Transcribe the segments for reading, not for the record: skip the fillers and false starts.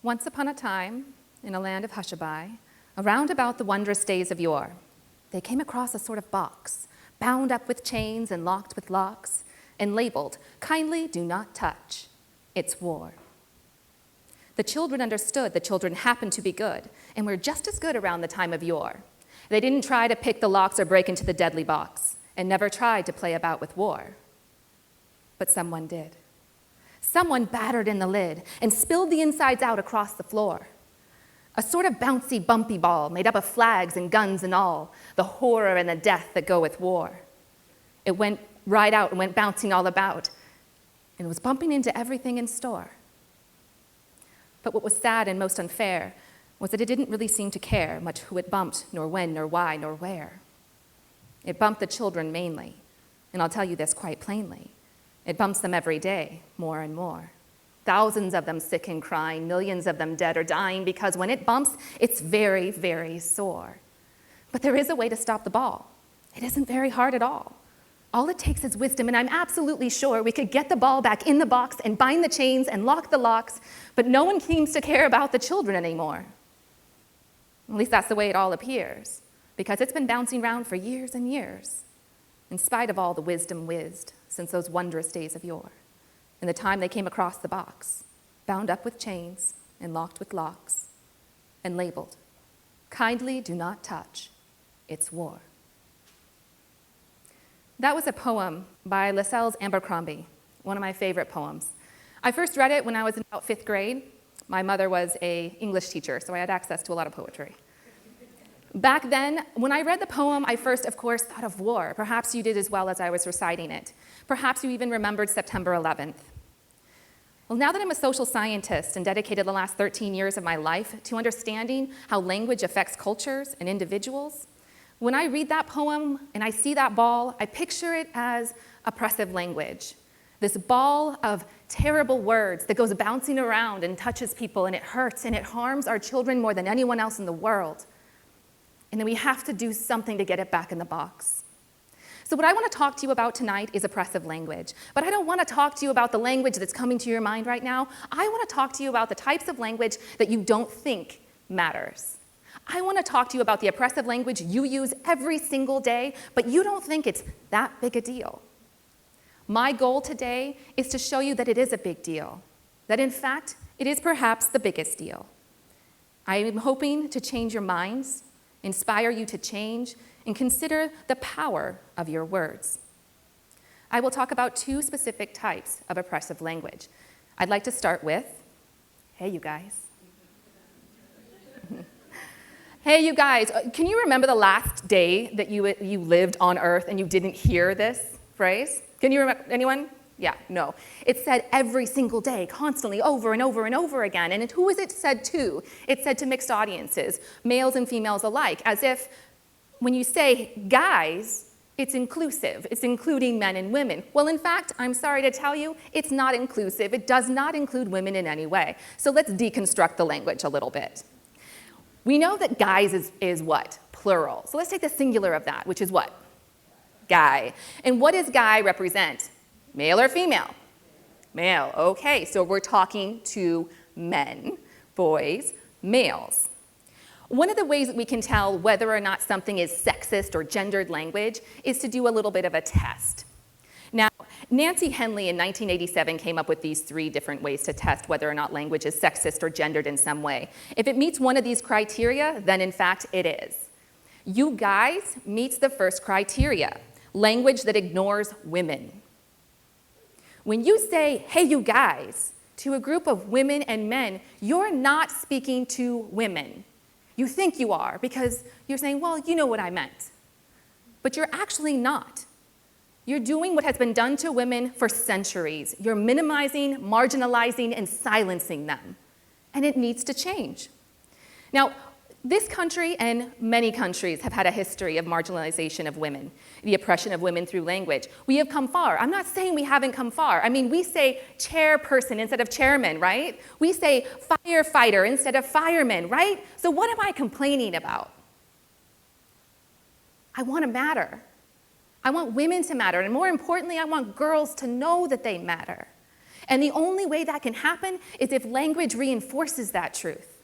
Once upon a time, in a land of Hushabye, around about the wondrous days of yore, they came across a sort of box, bound up with chains and locked with locks, and labeled, "Kindly do not touch. It's war." The children understood the children happened to be good, and were just as good around the time of yore. They didn't try to pick the locks or break into the deadly box, and never tried to play about with war. But someone did. Someone battered in the lid and spilled the insides out across the floor. A sort of bouncy, bumpy ball made up of flags and guns and all, the horror and the death that go with war. It went right out and went bouncing all about, and was bumping into everything in store. But what was sad and most unfair was that it didn't really seem to care much who it bumped, nor when, nor why, nor where. It bumped the children mainly, and I'll tell you this quite plainly. It bumps them every day, more and more. Thousands of them sick and crying, millions of them dead or dying, because when it bumps, it's very, very sore. But there is a way to stop the ball. It isn't very hard at all. All it takes is wisdom, and I'm absolutely sure we could get the ball back in the box and bind the chains and lock the locks, but no one seems to care about the children anymore. At least that's the way it all appears, because it's been bouncing around for years and years, in spite of all the wisdom whizzed since those wondrous days of yore, and the time they came across the box, bound up with chains and locked with locks, and labeled, "Kindly do not touch, it's war." That was a poem by Lascelles Abercrombie, one of my favorite poems. I first read it when I was in about 5th grade. My mother was an English teacher, so I had access to a lot of poetry. Back then, when I read the poem, I first, of course, thought of war. Perhaps you did as well as I was reciting it. Perhaps you even remembered September 11th. Well, now that I'm a social scientist and dedicated the last 13 years of my life to understanding how language affects cultures and individuals, when I read that poem and I see that ball, I picture it as oppressive language. This ball of terrible words that goes bouncing around and touches people, and it hurts and it harms our children more than anyone else in the world. And then we have to do something to get it back in the box. So what I want to talk to you about tonight is oppressive language. But I don't want to talk to you about the language that's coming to your mind right now. I want to talk to you about the types of language that you don't think matters. I want to talk to you about the oppressive language you use every single day, but you don't think it's that big a deal. My goal today is to show you that it is a big deal, that in fact, it is perhaps the biggest deal. I am hoping to change your minds, inspire you to change, and consider the power of your words. I will talk about 2 specific types of oppressive language. I'd like to start with, hey, you guys. Hey, you guys, can you remember the last day that you lived on Earth and you didn't hear this phrase? Can you remember, anyone? Yeah, no. It said every single day, constantly, over and over and over again. And who was it said to? It said to mixed audiences, males and females alike, as if when you say guys, it's inclusive. It's including men and women. Well, in fact, I'm sorry to tell you, it's not inclusive. It does not include women in any way. So let's deconstruct the language a little bit. We know that guys is what? Plural. So let's take the singular of that, which is what? Guy. And what does guy represent? Male or female? Male. Okay, so we're talking to men, boys, males. One of the ways that we can tell whether or not something is sexist or gendered language is to do a little bit of a test. Now, Nancy Henley in 1987 came up with these 3 different ways to test whether or not language is sexist or gendered in some way. If it meets one of these criteria, then in fact it is. You guys meets the first criteria, language that ignores women. When you say, hey, you guys, to a group of women and men, you're not speaking to women. You think you are because you're saying, well, you know what I meant. But you're actually not. You're doing what has been done to women for centuries. You're minimizing, marginalizing, and silencing them. And it needs to change. Now, this country and many countries have had a history of marginalization of women, the oppression of women through language. We have come far. I'm not saying we haven't come far. I mean, we say chairperson instead of chairman, right? We say firefighter instead of fireman, right? So what am I complaining about? I want to matter. I want women to matter, and more importantly, I want girls to know that they matter. And the only way that can happen is if language reinforces that truth.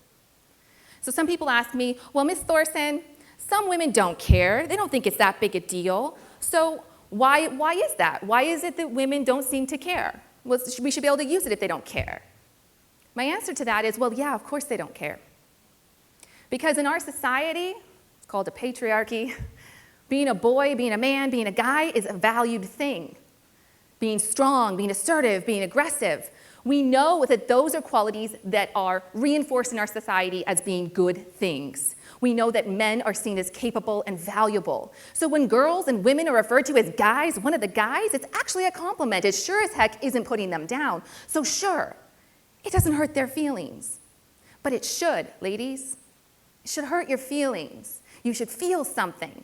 So some people ask me, well, Miss Thorson, some women don't care. They don't think it's that big a deal. So why is that? Why is it that women don't seem to care? Well, we should be able to use it if they don't care. My answer to that is, well, yeah, of course they don't care. Because in our society, it's called a patriarchy, being a boy, being a man, being a guy is a valued thing. Being strong, being assertive, being aggressive. We know that those are qualities that are reinforced in our society as being good things. We know that men are seen as capable and valuable. So when girls and women are referred to as guys, one of the guys, it's actually a compliment. It sure as heck isn't putting them down. So sure, it doesn't hurt their feelings. But it should, ladies. It should hurt your feelings. You should feel something.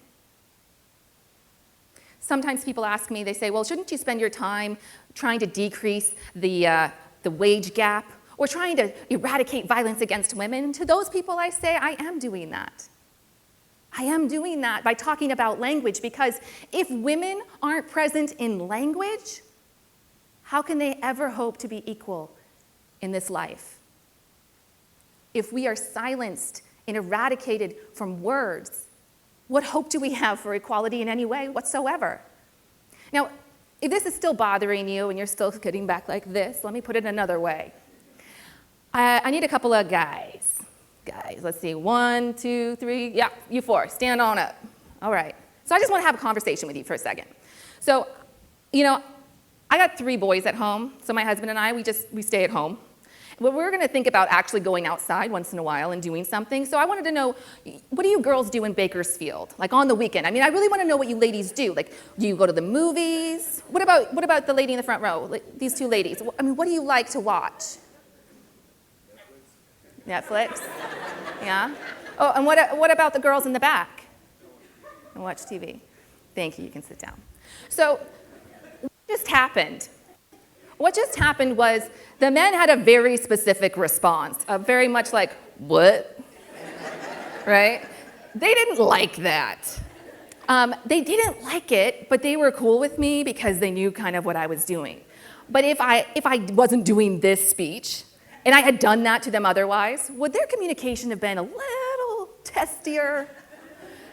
Sometimes people ask me, they say, well, shouldn't you spend your time trying to decrease the wage gap or trying to eradicate violence against women? To those people, I say, I am doing that. I am doing that by talking about language, because if women aren't present in language, how can they ever hope to be equal in this life? If we are silenced and eradicated from words, what hope do we have for equality in any way whatsoever? Now, if this is still bothering you and you're still getting back like this, let me put it another way. I need a couple of guys. Guys, let's see, 1, 2, 3, yeah, you 4, stand on up. All right. So I just want to have a conversation with you for a second. So, I got 3 boys at home, so my husband and I, we stay at home. But we're going to think about actually going outside once in a while and doing something. So I wanted to know, what do you girls do in Bakersfield, like on the weekend? I mean, I really want to know what you ladies do. Like, do you go to the movies? What about the lady in the front row, like these 2 ladies? I mean, what do you like to watch? Netflix? Yeah? Oh, and what about the girls in the back? And watch TV. Thank you, you can sit down. So, what just happened? What just happened was the men had a very specific response, very much like, what? Right? They didn't like that. They didn't like it, but they were cool with me because they knew kind of what I was doing. But if I wasn't doing this speech, and I had done that to them otherwise, would their communication have been a little testier?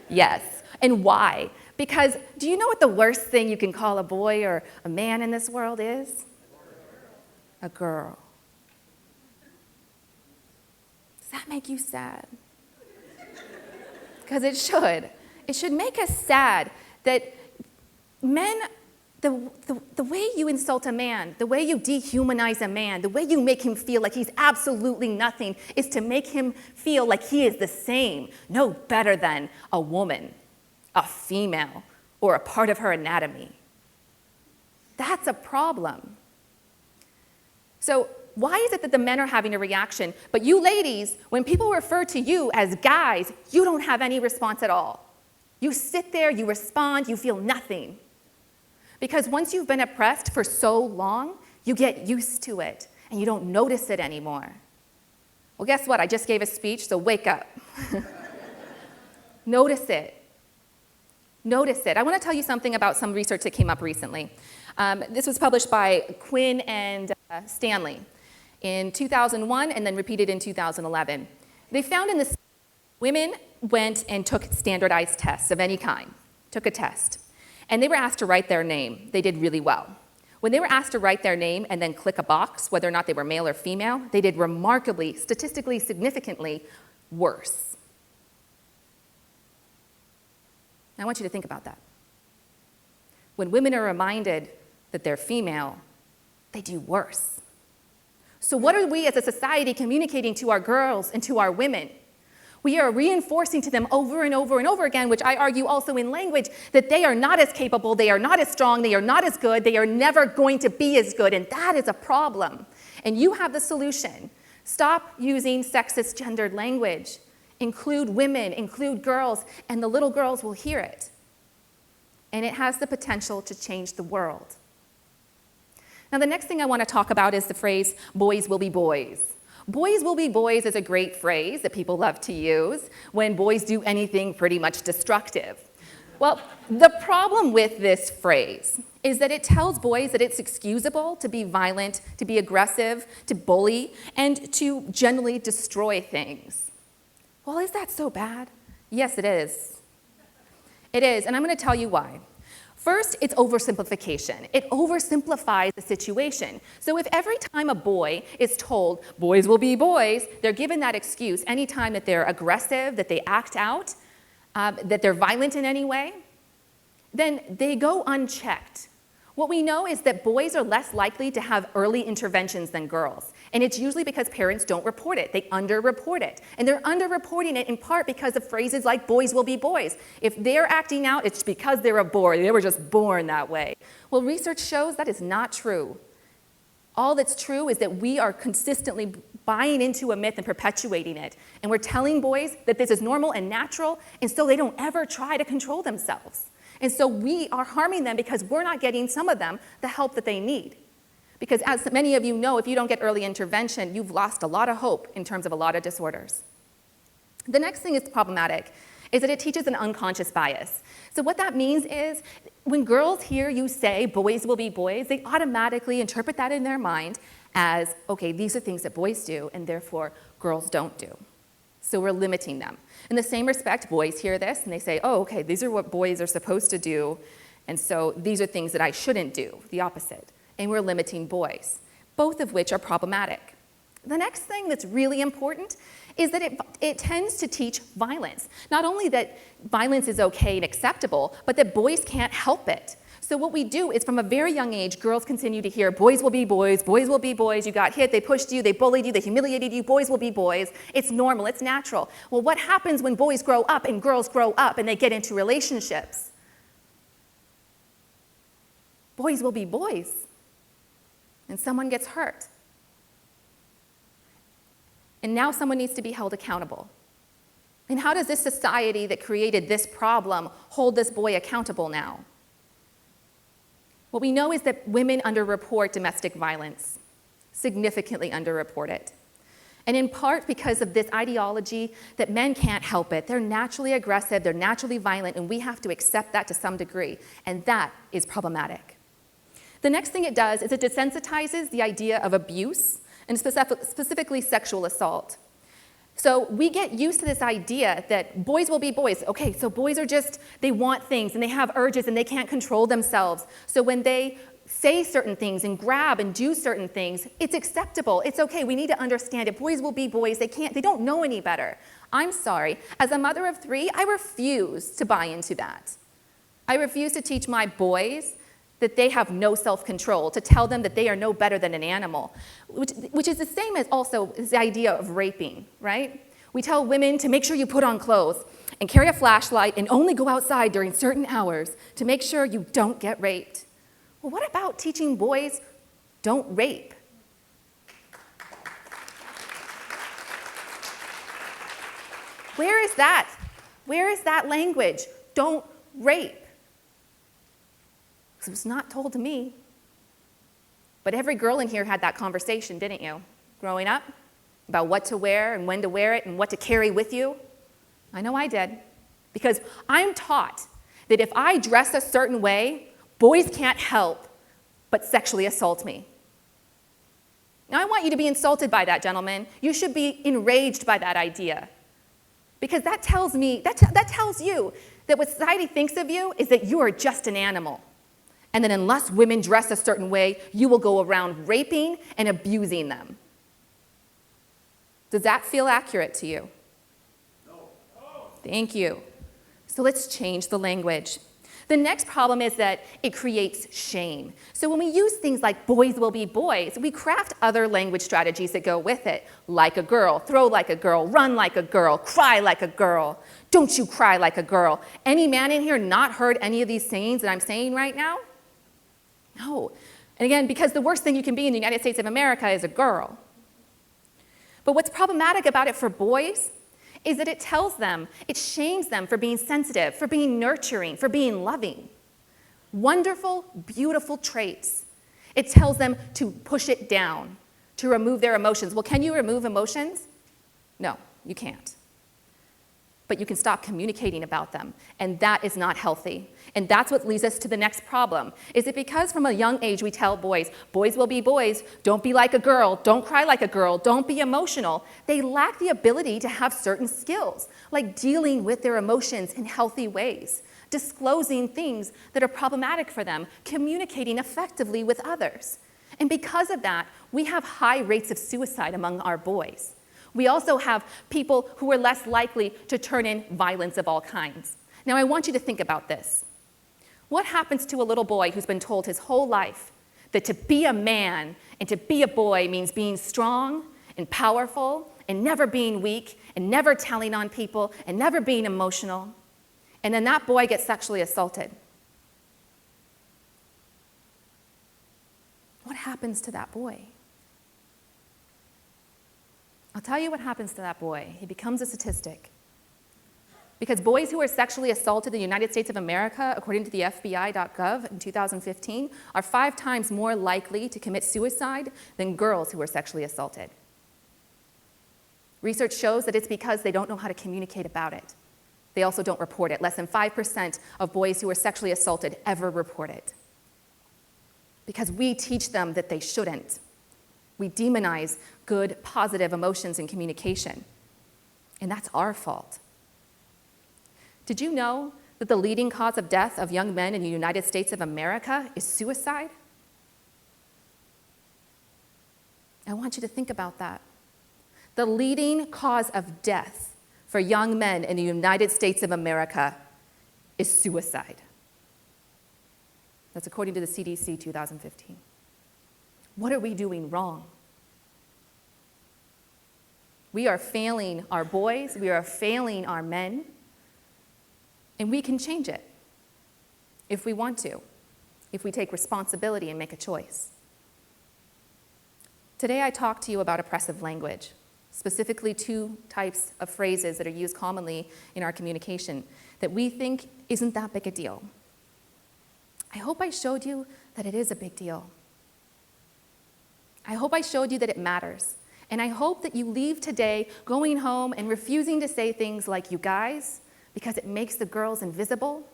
Yes. And why? Because do you know what the worst thing you can call a boy or a man in this world is? A girl. Does that make you sad? Because it should. It should make us sad that men, the way you insult a man, the way you dehumanize a man, the way you make him feel like he's absolutely nothing is to make him feel like he is the same, no better than a woman, a female, or a part of her anatomy. That's a problem. So why is it that the men are having a reaction, but you ladies, when people refer to you as guys, you don't have any response at all? You sit there, you respond, you feel nothing. Because once you've been oppressed for so long, you get used to it, and you don't notice it anymore. Well, guess what? I just gave a speech, so wake up. Notice it. Notice it. I want to tell you something about some research that came up recently. This was published by Quinn and Stanley in 2001 and then repeated in 2011. They found in this, women went and took standardized tests of any kind, took a test, and they were asked to write their name. They did really well. When they were asked to write their name and then click a box, whether or not they were male or female, they did remarkably, statistically significantly worse. Now, I want you to think about that. When women are reminded that they're female, they do worse. So what are we as a society communicating to our girls and to our women? We are reinforcing to them over and over and over again, which I argue also in language, that they are not as capable, they are not as strong, they are not as good, they are never going to be as good, and that is a problem. And you have the solution. Stop using sexist gendered language. Include women, include girls, and the little girls will hear it. And it has the potential to change the world. Now, the next thing I want to talk about is the phrase, boys will be boys. Boys will be boys is a great phrase that people love to use when boys do anything pretty much destructive. Well, the problem with this phrase is that it tells boys that it's excusable to be violent, to be aggressive, to bully, and to generally destroy things. Well, is that so bad? Yes, it is. It is, and I'm going to tell you why. First, it's oversimplification. It oversimplifies the situation. So if every time a boy is told, boys will be boys, they're given that excuse anytime that they're aggressive, that they act out, that they're violent in any way, then they go unchecked. What we know is that boys are less likely to have early interventions than girls. And it's usually because parents don't report it. They underreport it. And they're underreporting it in part because of phrases like boys will be boys. If they're acting out, it's because they're a boy. They were just born that way. Well, research shows that is not true. All that's true is that we are consistently buying into a myth and perpetuating it. And we're telling boys that this is normal and natural, and so they don't ever try to control themselves. And so we are harming them because we're not getting, some of them, the help that they need. Because as many of you know, if you don't get early intervention, you've lost a lot of hope in terms of a lot of disorders. The next thing that's problematic is that it teaches an unconscious bias. So what that means is when girls hear you say boys will be boys, they automatically interpret that in their mind as, okay, these are things that boys do, and therefore girls don't do. So we're limiting them. In the same respect, boys hear this and they say, oh, okay, these are what boys are supposed to do, and so these are things that I shouldn't do, the opposite. And we're limiting boys, both of which are problematic. The next thing that's really important is that it tends to teach violence. Not only that violence is okay and acceptable, but that boys can't help it. So what we do is from a very young age, girls continue to hear, boys will be boys, you got hit, they pushed you, they bullied you, they humiliated you, boys will be boys. It's normal, it's natural. Well, what happens when boys grow up and girls grow up and they get into relationships? Boys will be boys, and someone gets hurt. And now someone needs to be held accountable. And how does this society that created this problem hold this boy accountable now? What we know is that women underreport domestic violence, significantly underreport it. And in part because of this ideology that men can't help it. They're naturally aggressive, they're naturally violent, and we have to accept that to some degree. And that is problematic. The next thing it does is it desensitizes the idea of abuse, and specifically sexual assault. So we get used to this idea that boys will be boys. Okay, so boys are just, they want things and they have urges and they can't control themselves. So when they say certain things and grab and do certain things, it's acceptable. It's okay. We need to understand it. Boys will be boys. They don't know any better. I'm sorry. As a mother of 3, I refuse to buy into that. I refuse to teach my boys that they have no self-control, to tell them that they are no better than an animal, which is the same as also this idea of raping, right? We tell women to make sure you put on clothes and carry a flashlight and only go outside during certain hours to make sure you don't get raped. Well, what about teaching boys don't rape? Where is that? Where is that language? Don't rape. It was not told to me. But every girl in here had that conversation, didn't you? Growing up, about what to wear and when to wear it and what to carry with you. I know I did. Because I'm taught that if I dress a certain way, boys can't help but sexually assault me. Now I want you to be insulted by that, gentlemen. You should be enraged by that idea. Because that tells me, that tells you that what society thinks of you is that you are just an animal. And that unless women dress a certain way, you will go around raping and abusing them. Does that feel accurate to you? No. Thank you. So let's change the language. The next problem is that it creates shame. So when we use things like boys will be boys, we craft other language strategies that go with it. Like a girl, throw like a girl, run like a girl, cry like a girl. Don't you cry like a girl. Any man in here not heard any of these sayings that I'm saying right now? No. And again, because the worst thing you can be in the United States of America is a girl. But what's problematic about it for boys is that it tells them, it shames them for being sensitive, for being nurturing, for being loving. Wonderful, beautiful traits. It tells them to push it down, to remove their emotions. Well, can you remove emotions? No, you can't. but you can stop communicating about them, and that is not healthy. And that's what leads us to the next problem. Is it because from a young age we tell boys will be boys, don't be like a girl, don't cry like a girl, don't be emotional. They lack the ability to have certain skills, like dealing with their emotions in healthy ways, disclosing things that are problematic for them, communicating effectively with others. And because of that, we have high rates of suicide among our boys. We also have people who are less likely to turn in violence of all kinds. Now, I want you to think about this. What happens to a little boy who's been told his whole life that to be a man and to be a boy means being strong and powerful and never being weak and never telling on people and never being emotional? And then that boy gets sexually assaulted. What happens to that boy? I'll tell you what happens to that boy. He becomes a statistic. Because boys who are sexually assaulted in the United States of America, according to the FBI.gov in 2015, are 5 times more likely to commit suicide than girls who are sexually assaulted. Research shows that it's because they don't know how to communicate about it. They also don't report it. Less than 5% of boys who are sexually assaulted ever report it. Because we teach them that they shouldn't. We demonize good, positive emotions and communication. And that's our fault. Did you know that the leading cause of death of young men in the United States of America is suicide? I want you to think about that. The leading cause of death for young men in the United States of America is suicide. That's according to the CDC 2015. What are we doing wrong? We are failing our boys, we are failing our men, and we can change it if we want to, if we take responsibility and make a choice. Today I talk to you about oppressive language, specifically 2 types of phrases that are used commonly in our communication that we think isn't that big a deal. I hope I showed you that it is a big deal. I hope I showed you that it matters. And I hope that you leave today going home and refusing to say things like "you guys" because it makes the girls invisible.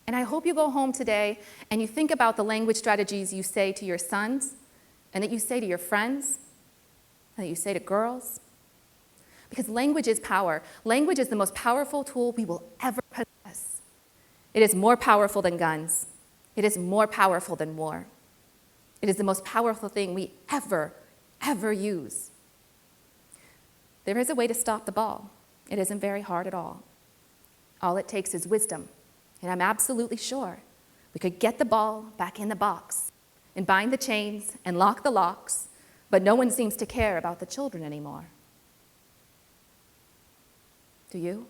And I hope you go home today and you think about the language strategies you say to your sons and that you say to your friends and that you say to girls. Because language is power. Language is the most powerful tool we will ever possess. It is more powerful than guns. It is more powerful than war. It is the most powerful thing we ever use. There is a way to stop the ball. It isn't very hard at all. All it takes is wisdom. And I'm absolutely sure we could get the ball back in the box and bind the chains and lock the locks, but no one seems to care about the children anymore. Do you?